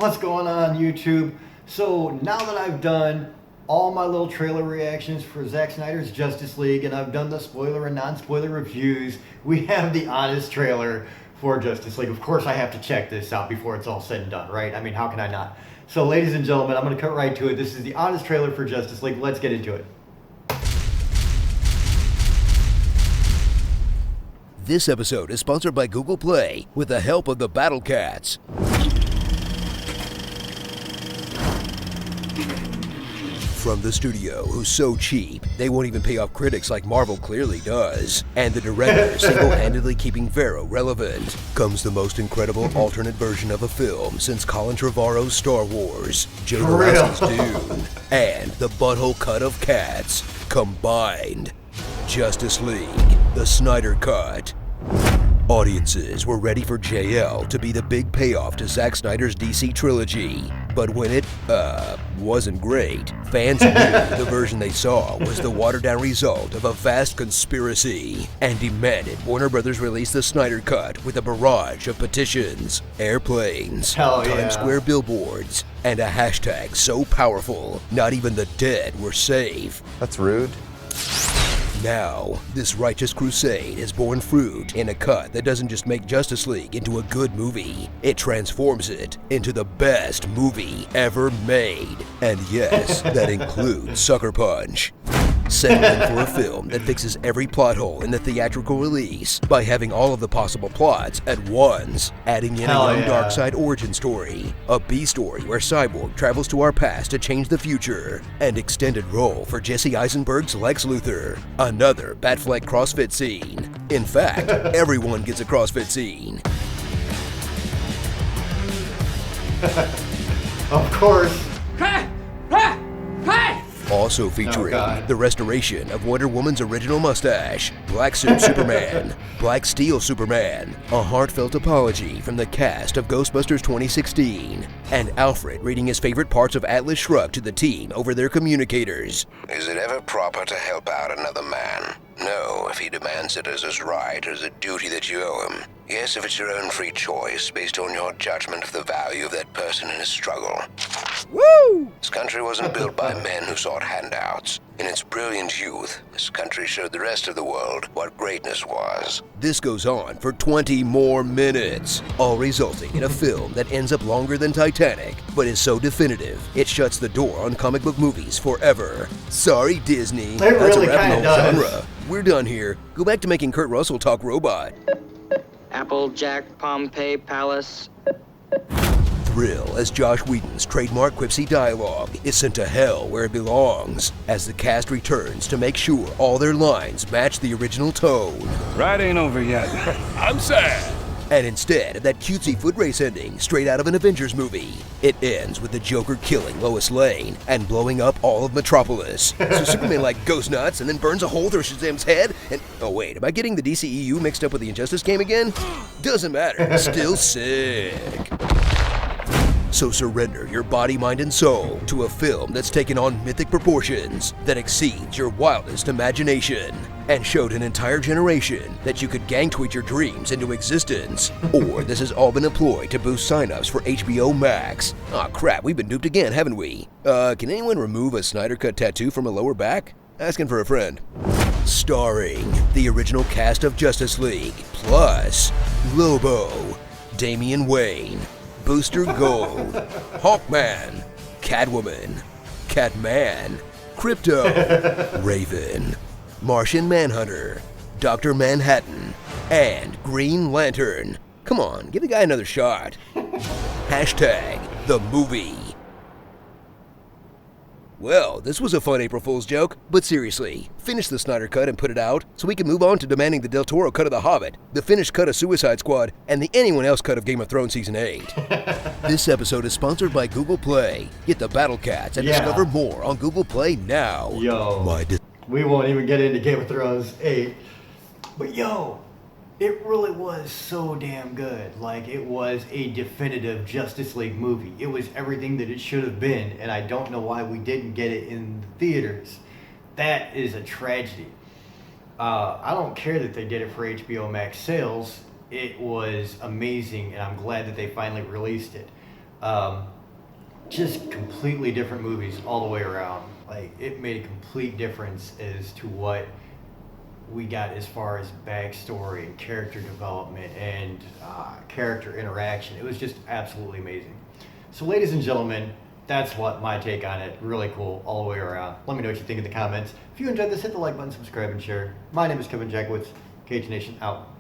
What's going on, YouTube? So now that I've done all my little trailer reactions for Zack Snyder's Justice League, and I've done the spoiler and non-spoiler reviews, we have the honest trailer for Justice League. Of course, I have to check this out before it's all said and done, right? I mean, how can I not? So, ladies and gentlemen, I'm going to cut right to it. This is the honest trailer for Justice League. Let's get into it. This episode is sponsored by Google Play with the help of the Battle Cats. From the studio, who's so cheap, they won't even pay off critics like Marvel clearly does, and the director single-handedly keeping Vero relevant, comes the most incredible alternate version of a film since Colin Trevorrow's Star Wars, Joe Daraski's Dune, and the butthole cut of Cats, combined. Justice League, the Snyder Cut. Audiences were ready for JL to be the big payoff to Zack Snyder's DC trilogy, but when it, wasn't great, fans knew the version they saw was the watered-down result of a vast conspiracy, and demanded Warner Brothers release the Snyder Cut with a barrage of petitions, airplanes, Times Square billboards, and a hashtag so powerful, not even the dead were safe. That's rude. Now, this righteous crusade has borne fruit in a cut that doesn't just make Justice League into a good movie, it transforms it into the best movie ever made. And yes, that includes Sucker Punch. Settle in for a film that fixes every plot hole in the theatrical release by having all of the possible plots at once, adding in a young Darkseid origin story, a B-story where Cyborg travels to our past to change the future, and extended role for Jesse Eisenberg's Lex Luthor, another Batfleck CrossFit scene. In fact, everyone gets a CrossFit scene. Of course. Also featuring the restoration of Wonder Woman's original mustache, Black Suit Superman, Black Steel Superman, a heartfelt apology from the cast of Ghostbusters 2016, and Alfred reading his favorite parts of Atlas Shrugged to the team over their communicators. Is it ever proper to help out another man? No, if he demands it as his right or as a duty that you owe him. Yes, if it's your own free choice, based on your judgment of the value of that person in his struggle. Woo! This country wasn't built by men who sought handouts. In its brilliant youth, this country showed the rest of the world what greatness was. This goes on for 20 more minutes, all resulting in a film that ends up longer than Titanic, but is so definitive, it shuts the door on comic book movies forever. Sorry, Disney. That's really a wrap on the whole does. genre. We're done here. Go back to making Kurt Russell talk robot. Applejack, Pompeii, Palace. Thrill as Josh Whedon's trademark quipsy dialogue is sent to hell where it belongs, as the cast returns to make sure all their lines match the original tone. Ride ain't over yet. I'm sad. And instead of that cutesy foot race ending straight out of an Avengers movie, it ends with the Joker killing Lois Lane and blowing up all of Metropolis. So Superman goes nuts and then burns a hole through Shazam's head and... Oh wait, am I getting the DCEU mixed up with the Injustice game again? Doesn't matter, still sick. So surrender your body, mind, and soul to a film that's taken on mythic proportions, that exceeds your wildest imagination, and showed an entire generation that you could gang tweet your dreams into existence. Or this has all been a ploy to boost signups for HBO Max. Aw crap, we've been duped again, haven't we? Can anyone remove a Snyder Cut tattoo from a lower back? Asking for a friend. Starring the original cast of Justice League, plus Lobo, Damian Wayne, Booster Gold, Hawkman, Catwoman, Catman, Crypto, Raven, Martian Manhunter, Dr. Manhattan, and Green Lantern. Come on, give the guy another shot. Hashtag the movie. Well, this was a fun April Fool's joke, but seriously, finish the Snyder Cut and put it out so we can move on to demanding the Del Toro cut of The Hobbit, the finished cut of Suicide Squad, and the anyone else cut of Game of Thrones Season 8. This episode is sponsored by Google Play. Get the Battle Cats and discover more on Google Play now. We won't even get into Game of Thrones 8. But it really was so damn good. It was a definitive Justice League movie. It was everything that it should have been, and I don't know why we didn't get it in the theaters. That is a tragedy. I don't care that they did it for HBO Max sales. It was amazing, and I'm glad that they finally released it. just completely different movies all the way around. Like, it made a complete difference as to what we got as far as backstory and character development and character interaction. It was just absolutely amazing. So, ladies and gentlemen, that's what my take on it. Really cool all the way around. Let me know what you think in the comments. If you enjoyed this, hit the like button, subscribe, and share. My name is Kevin Jackowitz. Kaged Nation out.